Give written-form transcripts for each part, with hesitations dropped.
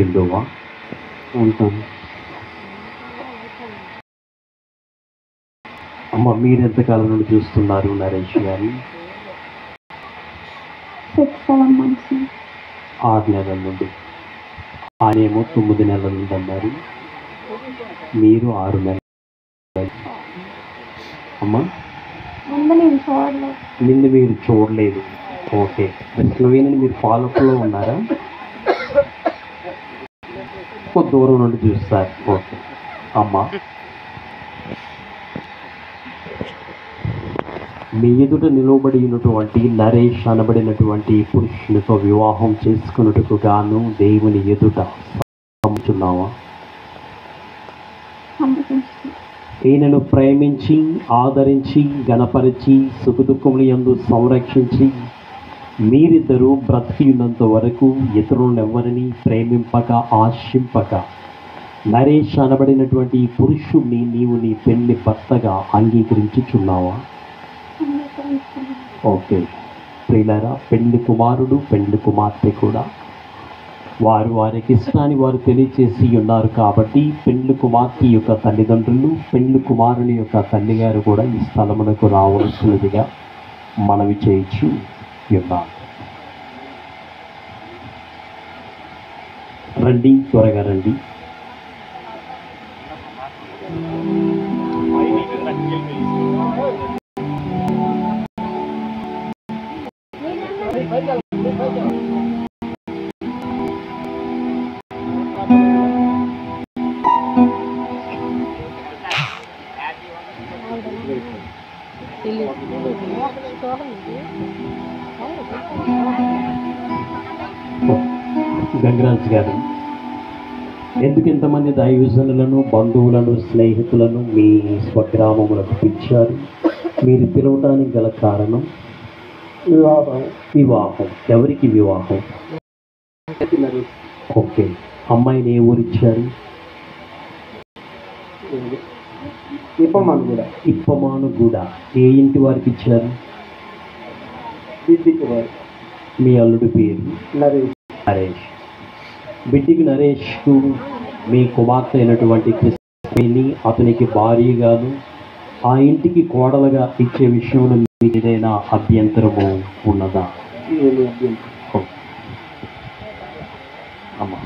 ఎందువా ఉంటాను. అమ్మ మీరు ఎంతకాలం నుండి చూస్తున్నారు నరేష్ గారిని? 6-7 months. 6 నెలల నుండి. ఆయనేమో 9 నెలల నుండి అన్నారు, మీరు 6 నెలలు. అమ్మా ముందు నేను చూడలేదు. నిన్ను మీరు చూడలేదు. ఓకే. కృష్ణవేణిని మీరు ఫాలోఅప్లో ఉన్నారా? కొద్ది దూరం నుండి చూస్తారు. ఓకే. అమ్మా మీ ఎదుట నిలవబడి ఉన్నటువంటి నరేష్ అనబడినటువంటి పురుషునితో వివాహం చేసుకున్నట్టుకు గాను దేవుని ఎదుట నమ్ముతున్నావా? ఈయనను ప్రేమించి ఆదరించి గణపరిచి సుఖదుఖముల యందు సంరక్షించి మీరిద్దరూ బ్రతికి ఉన్నంత వరకు ఇతరులను ఎవరిని ప్రేమింపక ఆశింపక నరేష్ అనబడినటువంటి పురుషుణ్ణి నీవు నీ పెళ్లి భర్తగా అంగీకరించుచున్నావా? ఓకే. ప్రియులారా, పెళ్లి కుమారుడు పెళ్లి కుమార్తె కూడా వారు వారికి ఇష్టాన్ని వారు తెలియచేసి ఉన్నారు కాబట్టి పెళ్లి కుమార్తె యొక్క తల్లిదండ్రులు పెళ్లి కుమారుని యొక్క తల్లిగారు కూడా ఈ స్థలమునకు రావాల్సినదిగా మనవి చేయొచ్చు ఉన్నారు. రండి, త్వరగా రండి. గంగరాజ్ గారు, ఎందుకు ఇంతమంది దైవజనులను బంధువులను స్నేహితులను మీ స్వగ్రామములకు పిలిచారు? మీరు పిలవటానికి గల కారణం? వివాహం. ఎవరికి వివాహం? ఓకే. అమ్మాయిని ఏ ఊరిచ్చారు? ఇప్పమానుగూడ. ఏ ఇంటి వారికి ఇచ్చారు? మీ అల్లుడి పేరు నరేష్. బిడ్డికి నరేష్కు మీ కుమార్తె అయినటువంటి కృష్ణవేణి అతనికి భార్యగాను ఆ ఇంటికి కోడలుగా ఇచ్చే విషయంలో మీకు ఏదైనా అభ్యంతరము ఉన్నదా? అమ్మా,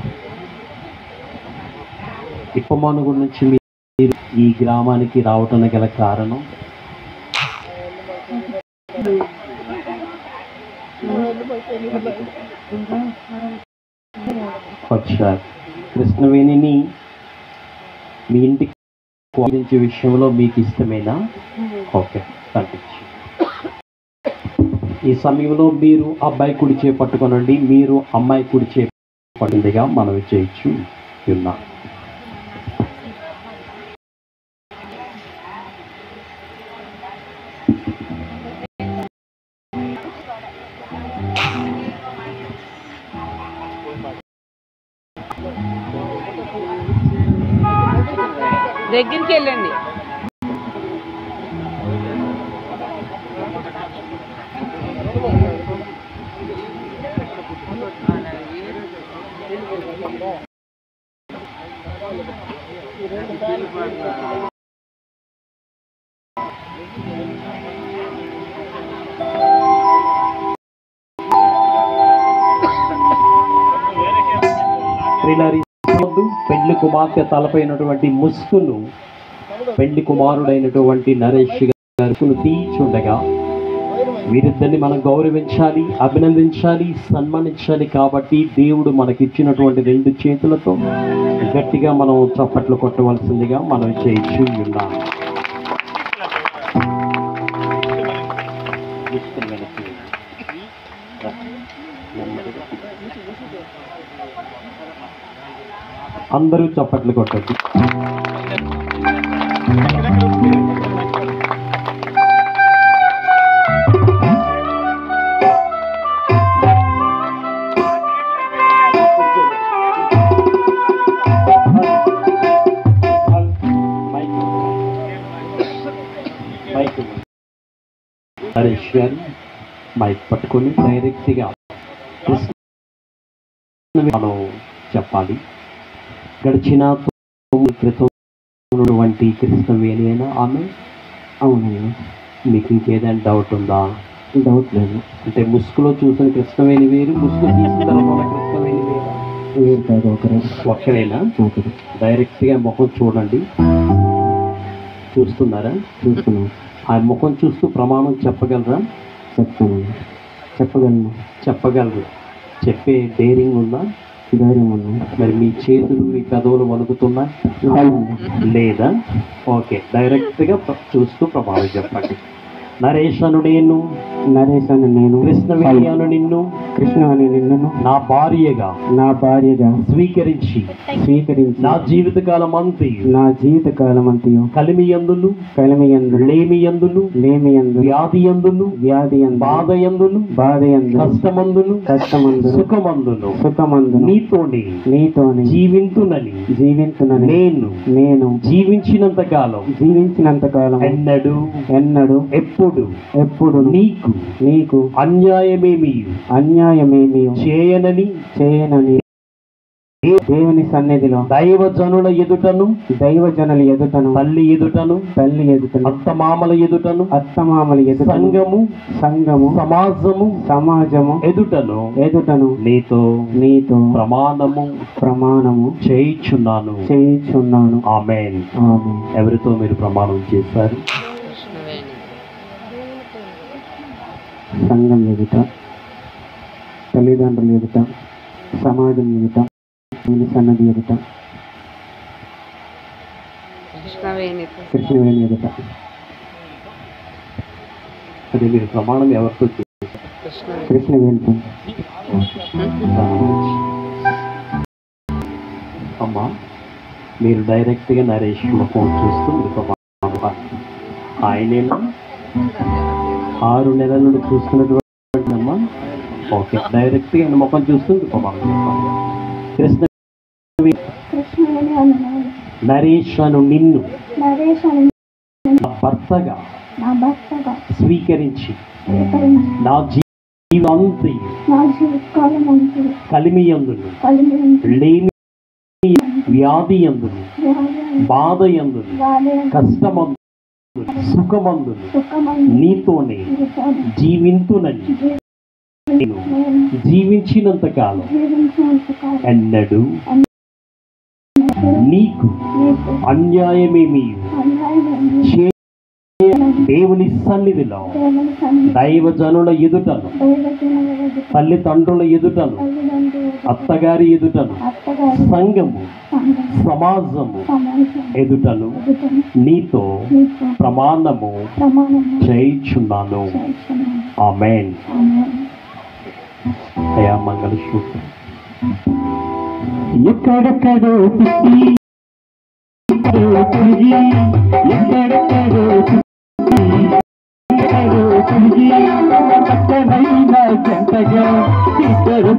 ఇప్పమానుగూడ నుంచి మీరు ఈ గ్రామానికి రావటానికి గల కారణం? వచ్చారు. కృష్ణవేణిని మీ ఇంటికి కోరించే విషయంలో మీకు ఇష్టమేనా? ఓకే. పంపించి ఈ సమయంలో మీరు అబ్బాయి కుడి చేయి పట్టుకొనండి, మీరు అమ్మాయి కుడి చేయి పట్టిందిగా మనవి చేయొచ్చు ఉన్నా. దగ్గరికి వెళ్ళండి. పెళ్లి కుమార్తె తలపైనటువంటి ముసుగును పెళ్లి కుమారుడైనటువంటి నరేష్ గారు తీర్చుండగా వీరిద్దరిని మనం గౌరవించాలి, అభినందించాలి, సన్మానించాలి. కాబట్టి దేవుడు మనకిచ్చినటువంటి 2 చేతులతో గట్టిగా మనం చప్పట్లు కొట్టవలసిందిగా మనం చేయొచ్చు ఉన్నాం. అందరూ చప్పట్లు కొట్టండి. నరేష్ గారు మైక్ పట్టుకొని డైరెక్ట్గా మనం చెప్పాలి. గడిచిన 9 క్రితం ఉన్నటువంటి కృష్ణవేణి అయినా ఆమె? అవునయ్యా. మీకు ఇంకేదైనా డౌట్ ఉందా? డౌట్ లేదు. అంటే ముసుగులో చూసిన కృష్ణవేణి వేరు, ముసుగు తీసిన తర్వాత ఉన్న కృష్ణవేణి వేరా? వేరు కాదు, ఒకరే. ఒక్కరేనా? ఒకరు. డైరెక్ట్గా ముఖం చూడండి. చూస్తున్నారా? చూస్తున్నాం. ఆ ముఖం చూస్తూ ప్రమాణం చెప్పగలరా? చెప్తాను. చెప్పగలను. చెప్పగలరు. చెప్పే డేరింగ్ ఉందా? ధైర్యం ఉంది. మరి మీ చేతులు మీ పెదవులు వణుకుతున్నా లేదా? ఓకే, డైరెక్ట్గా చూస్తూ ప్రమాణం చెప్పండి. నరేష్ అను నేను, నరేష్ అని నేను, కృష్ణవేణి అను నిన్ను, కృష్ణ అని నిన్ను నా భార్యగా స్వీకరించి నా జీవితకాలం అంతయు నా జీవితకాలం అంతయు కలిమియందును కలిమియందు లేమియందును వ్యాధియందును బాధయందును కష్టమందును సుఖమందును నీతోనే జీవింతునని నేను జీవించినంత కాలం ఎన్నడు ఎప్పుడు నీకు అన్యాయమేమీ చేయనని దేవుని సన్నిధిలో దైవజనుల ఎదుటను తల్లి ఎదుటను అత్తమామల ఎదుటను సంఘము సమాజము ఎదుటను నీతో ప్రమాణము చేయుచున్నాను. ఆమేన్. ఎవరితో మీరు ప్రమాణం చేశారు? సంఘం ఎదుట, తల్లిదండ్రుల ఎదుట, సమాజం ఎదుట, సన్నది ఎదుట, కృష్ణవేణి ఎదుట. అదే మీరు ప్రమాణం ఎవరితో చేశారు? కృష్ణవేణితో. అమ్మా, మీరు డైరెక్ట్గా నరేష్ ముఖం చూస్తూ మీరు ప్రమాణం ఆయనేనా 6 నెలల నుండి చూస్తున్నటువంటి అమ్మా? ఓకే, డైరెక్ట్గా ఆయన ముఖం చూస్తూ మీరు ప్రమాణం చెప్పాలి. కృష్ణవేణి అని నేను, నరేష్ అను నిన్ను నరేష్ అని నా భర్తగా నా భర్తగా స్వీకరించి నా నా జీవితకాలం అంతయు కలిమియందును లేమి వ్యాధియందును బాధయందును కష్టమందును సుఖమందును నీతోనే జీవింతునని నేను జీవించినంత కాలం ఎన్నడు నీకు అన్యాయమేమీ దేవుని సన్నిధిలో దైవజనుల ఎదుటను తల్లిదండ్రుల ఎదుటను అత్తగారి ఎదుటను సంఘము సమాజము ఎదుటను నీతో ప్రమాణము చేయుచున్నాను. ఆమేన్. అయా మంగళసూత్రం ఎక్కడెక్కడో జంటగా ఇద్దరు